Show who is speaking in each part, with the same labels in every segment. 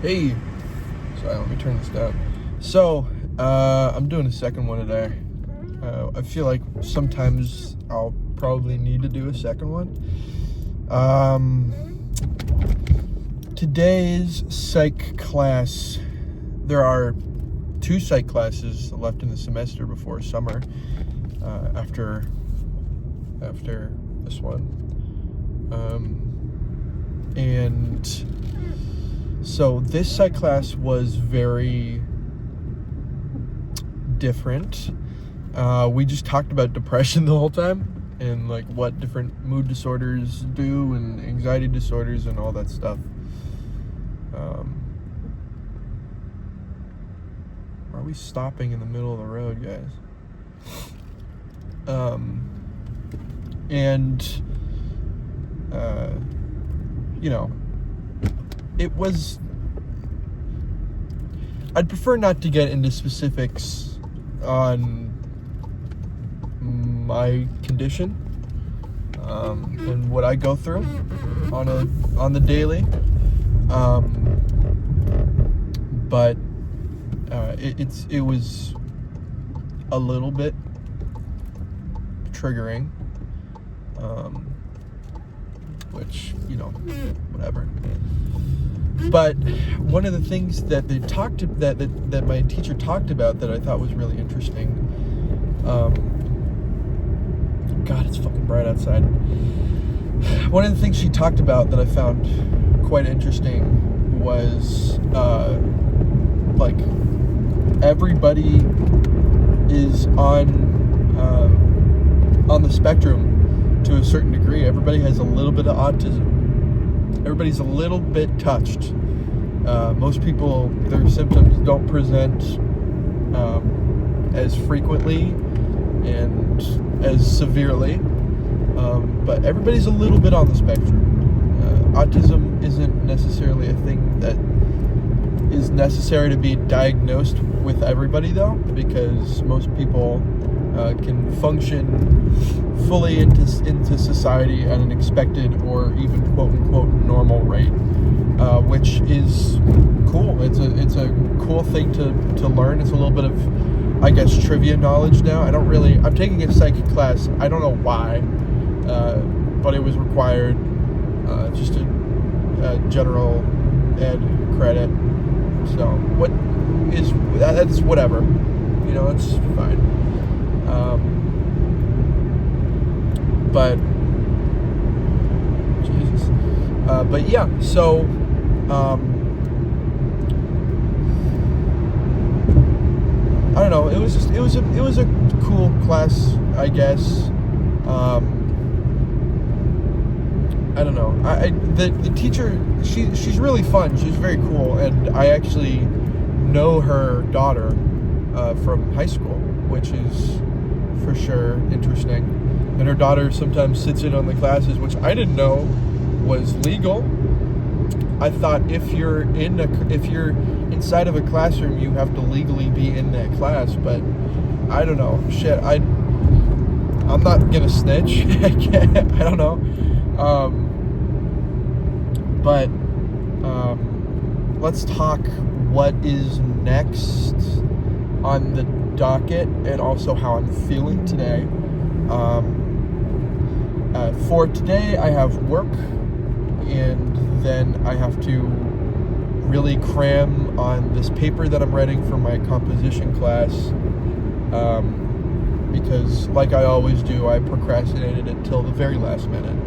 Speaker 1: Hey, sorry, let me turn this down. So, I'm doing a second one today. I feel like sometimes I'll probably need to do a second one. Today's psych class, there are 2 psych classes left in the semester before summer, after this one. And so this psych class was very different. We just talked about depression the whole time and like what different mood disorders do and anxiety disorders and all that stuff. Are we stopping in the middle of the road, guys? It was, I'd prefer not to get into specifics on my condition and what I go through on the daily, but it was a little bit triggering, which, whatever. But one of the things that they that my teacher talked about that I thought was really interesting, God, it's fucking bright outside. One of the things she talked about that I found quite interesting was, like, everybody is on the spectrum to a certain degree. Everybody has a little bit of autism. Everybody's a little bit touched. Most people, their symptoms don't present as frequently and as severely, but everybody's a little bit on the spectrum. Autism isn't necessarily a thing that is necessary to be diagnosed with everybody, though, because most people can function fully into society at an expected or even quote-unquote normal rate, which is cool. It's a cool thing to learn. It's a little bit of, I guess, trivia knowledge now. I'm taking a psych class. I don't know why, but it was required, just a general ed credit. So that's whatever. It's fine. But Jesus. But yeah, so I don't know. It was a cool class, I guess. I don't know. The teacher, she's really fun. She's very cool, and I actually know her daughter from high school, which is for sure interesting. And her daughter sometimes sits in on the classes, which I didn't know was legal. I thought if you're inside of a classroom, you have to legally be in that class, but I don't know. Shit, I'm not gonna snitch. I don't know. But let's talk what is next on the docket and also how I'm feeling today. For today, I have work, and then I have to really cram on this paper that I'm writing for my composition class, because, like I always do, I procrastinated it till the very last minute.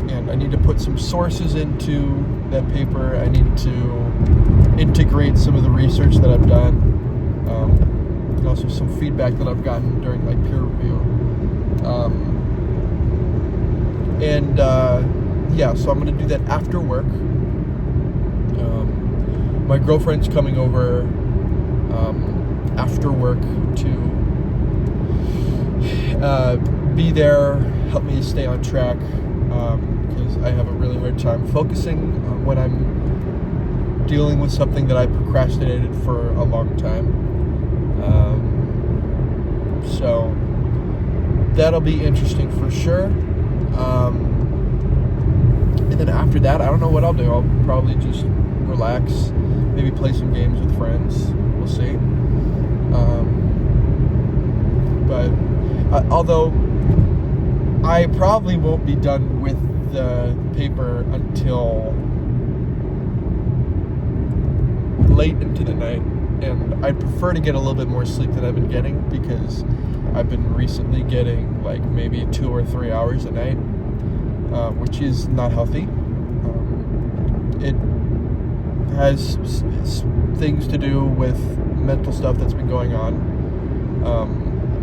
Speaker 1: And I need to put some sources into that paper. I need to integrate some of the research that I've done, and also some feedback that I've gotten during my peer review. So I'm going to do that after work. My girlfriend's coming over after work to be there, help me stay on track, because I have a really hard time focusing when I'm dealing with something that I procrastinated for a long time. So that'll be interesting for sure. And then after that, I don't know what I'll do. I'll probably just relax, maybe play some games with friends. We'll see. But although I probably won't be done with the paper until late into the night, and I prefer to get a little bit more sleep than I've been getting, because I've been recently getting like maybe 2 or 3 hours a night, which is not healthy. It has things to do with mental stuff that's been going on,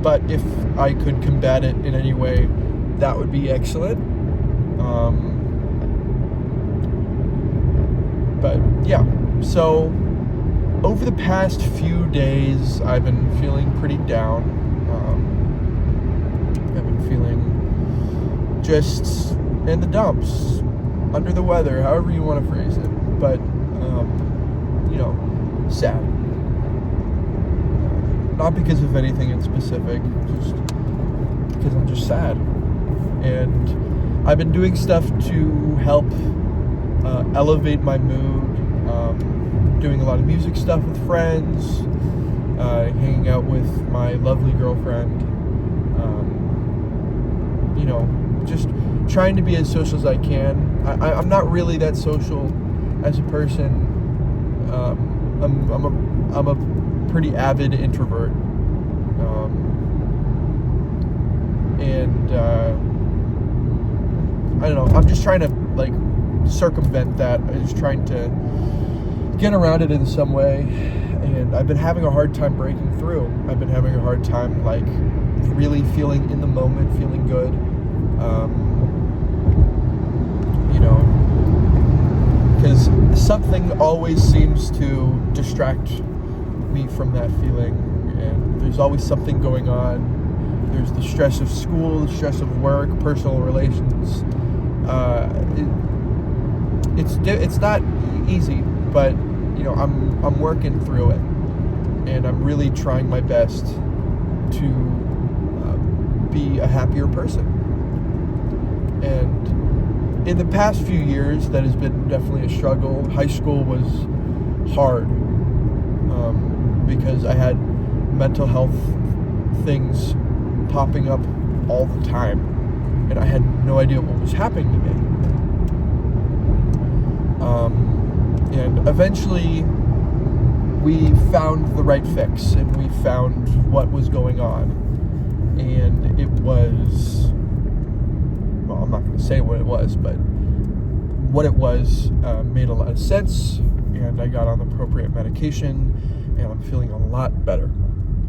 Speaker 1: but if I could combat it in any way, that would be excellent. But yeah, so over the past few days, I've been feeling pretty down. I've been feeling just in the dumps, under the weather, however you want to phrase it. But, sad. Not because of anything in specific, just because I'm just sad. And I've been doing stuff to help elevate my mood. Doing a lot of music stuff with friends, hanging out with my lovely girlfriend, just trying to be as social as I can. I'm not really that social as a person. I'm a pretty avid introvert, and I don't know. I'm just trying to circumvent that. I'm just trying to get around it in some way, and I've been having a hard time breaking through. I've been having a hard time really feeling in the moment, feeling good, because something always seems to distract me from that feeling, and there's always something going on. There's the stress of school, the stress of work, personal relations. It's not easy, but I'm working through it, and I'm really trying my best to be a happier person. And in the past few years, that has been definitely a struggle. High school was hard, because I had mental health things popping up all the time, and I had no idea what was happening to me. And eventually we found the right fix, and we found what was going on. And it was, well, I'm not going to say what it was, but what it was made a lot of sense, and I got on the appropriate medication, and I'm feeling a lot better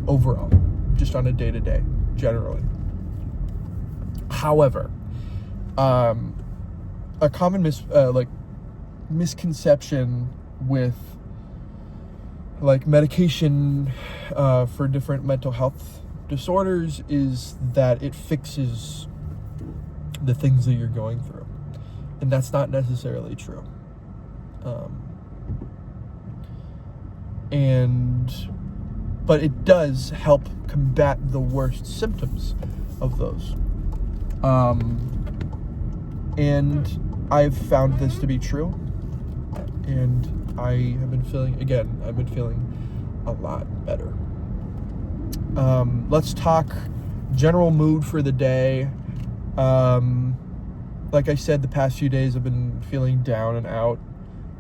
Speaker 1: overall, just on a day-to-day, generally. However, a common misconception with medication for different mental health disorders is that it fixes the things that you're going through, and that's not necessarily true. But it does help combat the worst symptoms of those. And I've found this to be true, and I've been feeling a lot better. Let's talk general mood for the day. Like I said, the past few days I've been feeling down and out.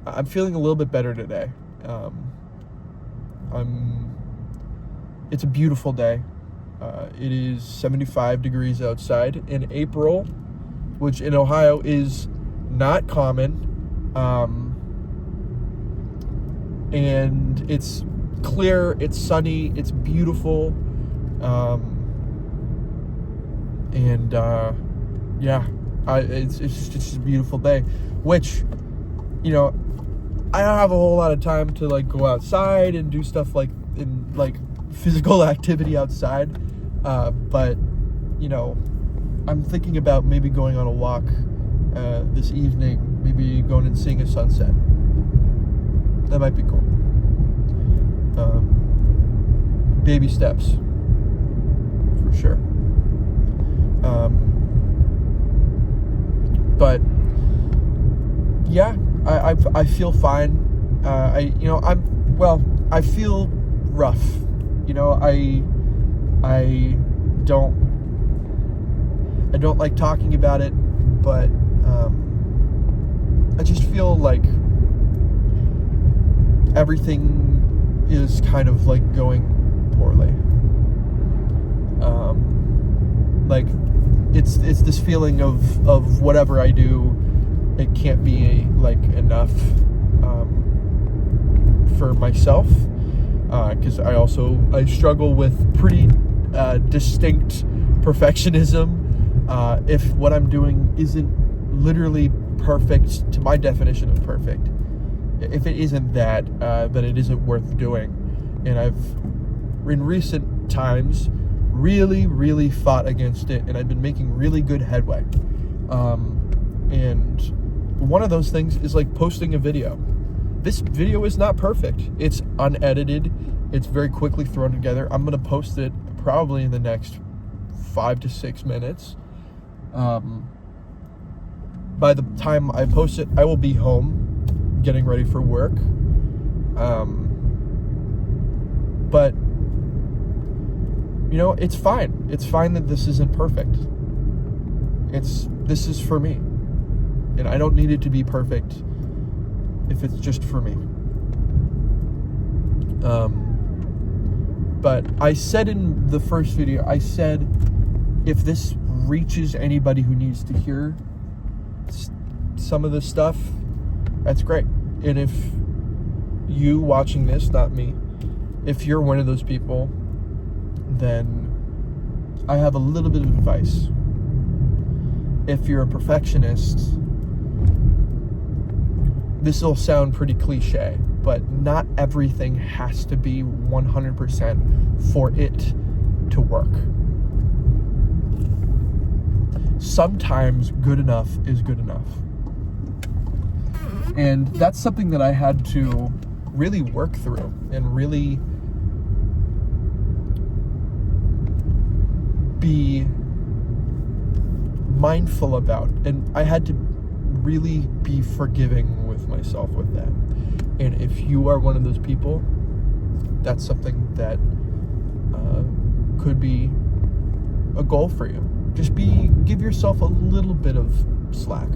Speaker 1: I'm feeling a little bit better today. It's a beautiful day. It is 75 degrees outside in April, which in Ohio is not common. And it's clear, it's sunny, it's beautiful. It's just a beautiful day, which, I don't have a whole lot of time to go outside and do stuff physical activity outside. But I'm thinking about maybe going on a walk this evening, maybe going and seeing a sunset. That might be cool. Baby steps, for sure. But yeah, I feel fine. I feel rough. I don't like talking about it, but I just feel like everything is kind of like going poorly. Like it's this feeling of whatever I do, it can't be like enough for myself, because I struggle with pretty distinct perfectionism. If what I'm doing isn't literally perfect to my definition of perfect, if it isn't that, then it isn't worth doing. And I've, in recent times, really fought against it, and I've been making really good headway. And one of those things is like posting a video. This video is not perfect. It's unedited. It's very quickly thrown together. I'm going to post it probably in the next 5 to 6 minutes. By the time I post it, I will be home getting ready for work. But it's fine. It's fine that this isn't perfect. This is for me. And I don't need it to be perfect if it's just for me. But I said in the first video, if this reaches anybody who needs to hear some of this stuff, that's great. And if you watching this, not me, if you're one of those people, then I have a little bit of advice. If you're a perfectionist, this will sound pretty cliche, but not everything has to be 100% for it to work. Sometimes good enough is good enough. And that's something that I had to really work through and really be mindful about. And I had to really be forgiving with myself with that. And if you are one of those people, that's something that could be a goal for you. Just give yourself a little bit of slack.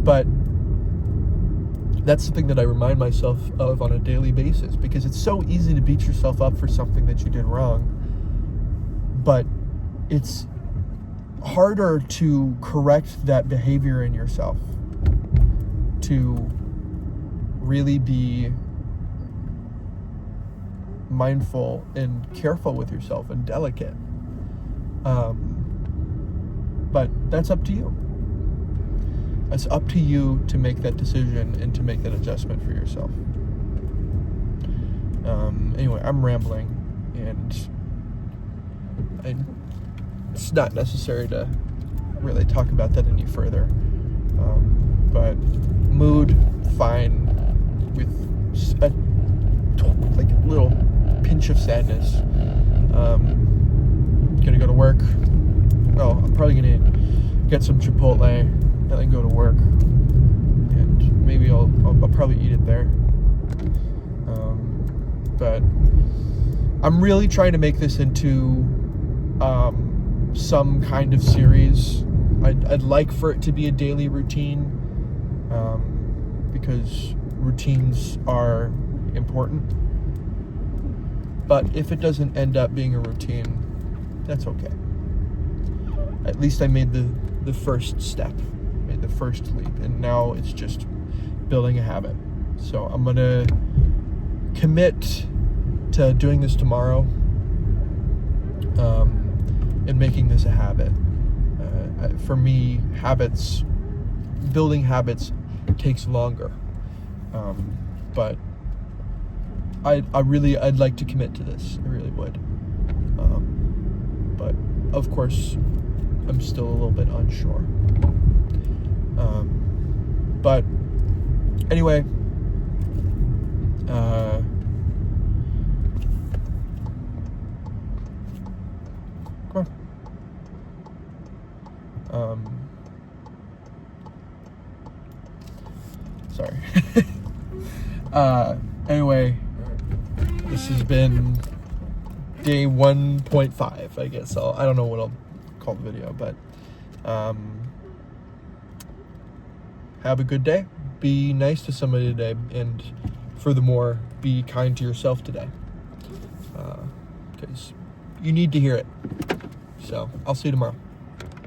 Speaker 1: But that's something that I remind myself of on a daily basis, because it's so easy to beat yourself up for something that you did wrong. But it's harder to correct that behavior in yourself, to really be mindful and careful with yourself and delicate. But that's up to you. It's up to you to make that decision and to make that adjustment for yourself. Anyway, I'm rambling, and it's not necessary to really talk about that any further. But mood, fine, with a little pinch of sadness. Gonna go to work. Well, I'm probably gonna get some Chipotle and then go to work, and maybe I'll probably eat it there. But I'm really trying to make this into some kind of series. I'd like for it to be a daily routine, because routines are important. But if it doesn't end up being a routine, that's okay. At least I made the first step, made the first leap, and now it's just building a habit. So I'm gonna commit to doing this tomorrow, and making this a habit. For me, building habits takes longer, but I'd like to commit to this. I really would. But of course, I'm still a little bit unsure. But anyway, come on. Sorry. Anyway, this has been day 1.5, I guess. I don't know what I'll call the video, but have a good day. Be nice to somebody today, and furthermore, be kind to yourself today, because you need to hear it. So I'll see you tomorrow.